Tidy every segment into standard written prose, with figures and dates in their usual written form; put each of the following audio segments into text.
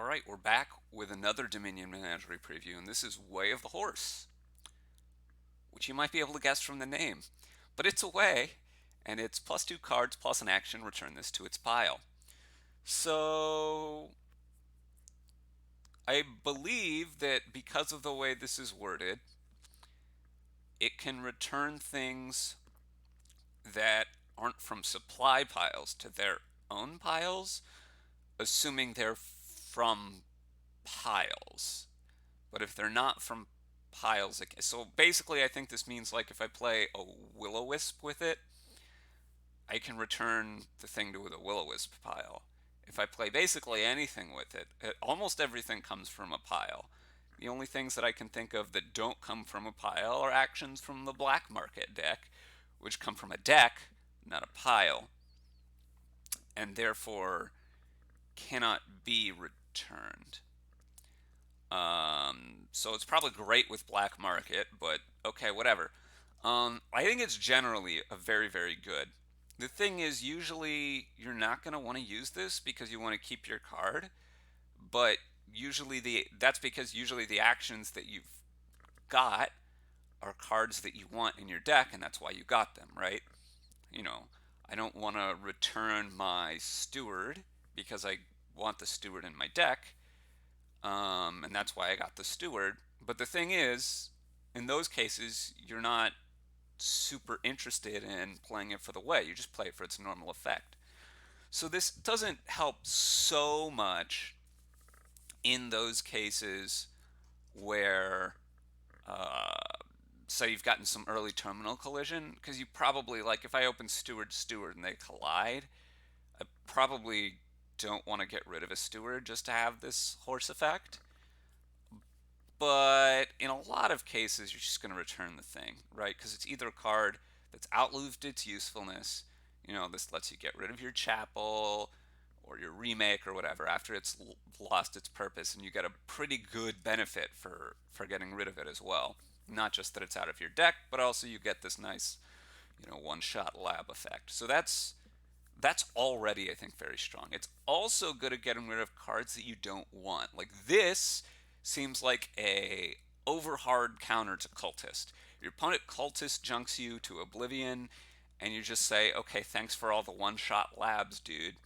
All right, we're back with another Dominion Menagerie preview, and this is Way of the Horse, which you might be able to guess from the name. But it's a way, and it's plus 2 cards plus an action, return this to its pile. So, I believe that because of the way this is worded, it can return things that aren't from supply piles to their own piles, assuming they're from piles. But if they're not from piles, so basically I think this means like if I play a will-o-wisp with it, I can return the thing to the will-o-wisp pile. If I play basically anything with it, almost everything comes from a pile. The only things that I can think of that don't come from a pile are actions from the black market deck, which come from a deck, not a pile, and therefore cannot be returned. So it's probably great with black market, but okay, whatever. I think it's generally a very, very good. The thing is, usually you're not going to want to use this because you want to keep your card, but that's because usually the actions that you've got are cards that you want in your deck, and that's why you got them, right? You know, I don't want to return my steward because I want the steward in my deck, and that's why I got the steward. But the thing is, in those cases, you're not super interested in playing it for the way. You just play it for its normal effect. So this doesn't help so much in those cases where, uh, say, you've gotten some early terminal collision, because you probably, like, if I open steward steward and they collide, I probably don't want to get rid of a steward just to have this horse effect. But in a lot of cases, you're just going to return the thing, right? Because it's either a card that's outlived its usefulness. This lets you get rid of your chapel or your remake or whatever after it's lost its purpose, and you get a pretty good benefit for getting rid of it as well. Not just that it's out of your deck, but also you get this nice, one-shot lab effect. So that's already, I think, very strong. It's also good at getting rid of cards that you don't want. Like this seems like a overhard counter to Cultist. Your opponent Cultist junks you to Oblivion, and you just say, okay, thanks for all the one-shot labs, dude.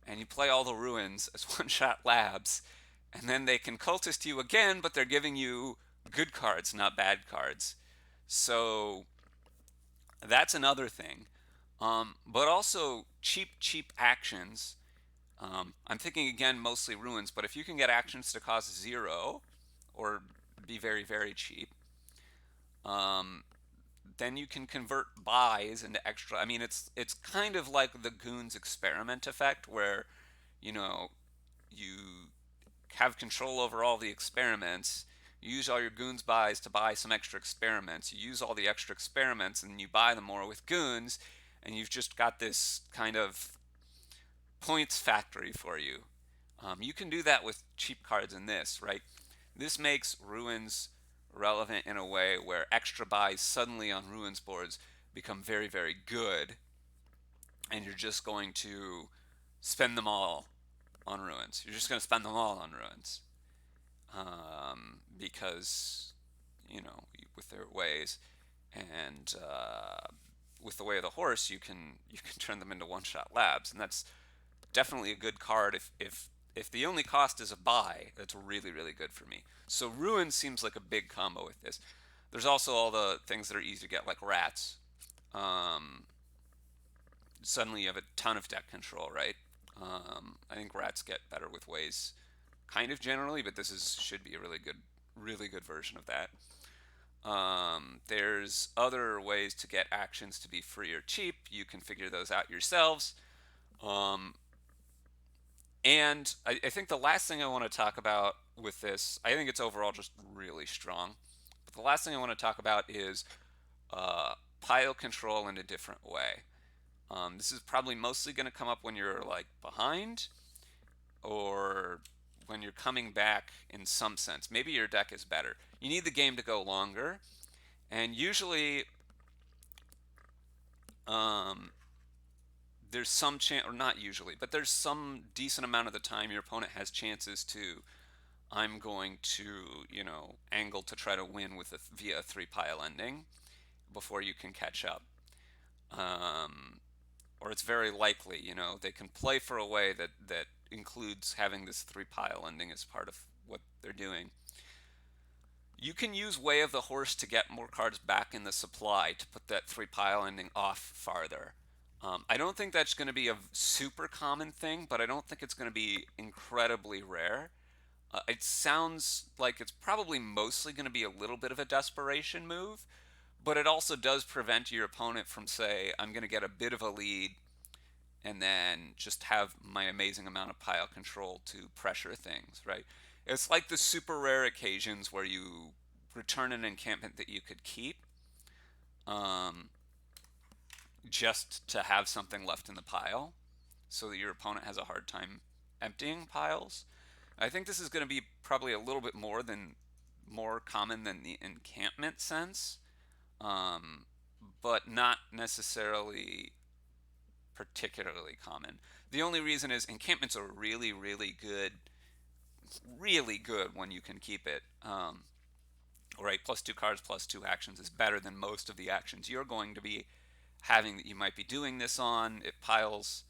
And you play all the ruins as one-shot labs, and then they can Cultist you again, but they're giving you good cards, not bad cards. So that's another thing. But also cheap actions. I'm thinking again mostly ruins, but if you can get actions to cost 0 or be very, very cheap, um, then you can convert buys into extra. I mean, it's kind of like the Goons experiment effect, where you know you have control over all the experiments. You use all your Goons buys to buy some extra experiments. You use all the extra experiments and you buy them more with Goons, and you've just got this kind of points factory for you. You can do that with cheap cards in this, right? This makes Ruins relevant in a way where extra buys suddenly on Ruins boards become very, very good, and you're just going to spend them all on Ruins. You're just going to spend them all on Ruins because, with their ways and with the way of the horse, you can turn them into one-shot labs, and that's definitely a good card. If the only cost is a buy, that's really, really good for me. So Ruin seems like a big combo with this. There's also all the things that are easy to get, like rats. Um, Suddenly you have a ton of deck control, right? I think rats get better with ways, kind of generally, but this is should be a really good version of that. There's other ways to get actions to be free or cheap. You can figure those out yourselves. Um, And I think the last thing I want to talk about with this, I think it's overall just really strong. But the last thing I want to talk about is pile control in a different way. This is probably mostly going to come up when you're like behind or when you're coming back in some sense. Maybe your deck is better. You need the game to go longer, and usually um, there's some chance, or not usually, but there's some decent amount of the time your opponent has chances to, I'm going to, angle to try to win with via a three pile ending before you can catch up. Um, or it's very likely, they can play for a way that includes having this three pile ending as part of what they're doing. You can use Way of the Horse to get more cards back in the supply to put that three pile ending off farther. I don't think that's going to be a super common thing, but I don't think it's going to be incredibly rare. It sounds like it's probably mostly going to be a little bit of a desperation move, but it also does prevent your opponent from, say, I'm going to get a bit of a lead and then just have my amazing amount of pile control to pressure things, right? It's like the super rare occasions where you return an encampment that you could keep, um, just to have something left in the pile so that your opponent has a hard time emptying piles. I think this is going to be probably a little bit more common than the encampment sense, um, but not necessarily particularly common. The only reason is encampments are really good when you can keep it. Right, plus two cards, plus two actions is better than most of the actions you're going to be having that you might be doing this on. It piles,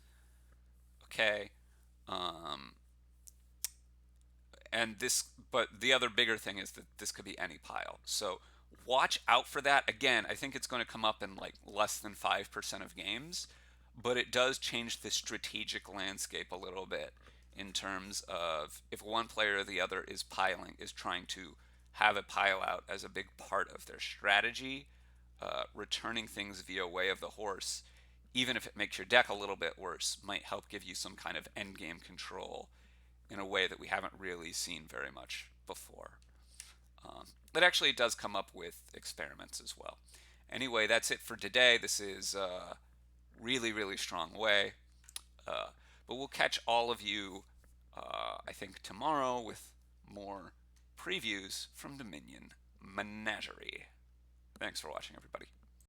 okay. Um, and this, but the other bigger thing is that this could be any pile. So watch out for that. Again, I think it's going to come up in like less than 5% of games, but it does change the strategic landscape a little bit in terms of if one player or the other is trying to have a pile out as a big part of their strategy, returning things via Way of the Horse, even if it makes your deck a little bit worse, might help give you some kind of end game control in a way that we haven't really seen very much before. It actually does come up with experiments as well. Anyway, that's it for today. This is a really strong way. Uh, but we'll catch all of you, I think, tomorrow with more previews from Dominion Menagerie. Thanks for watching, everybody.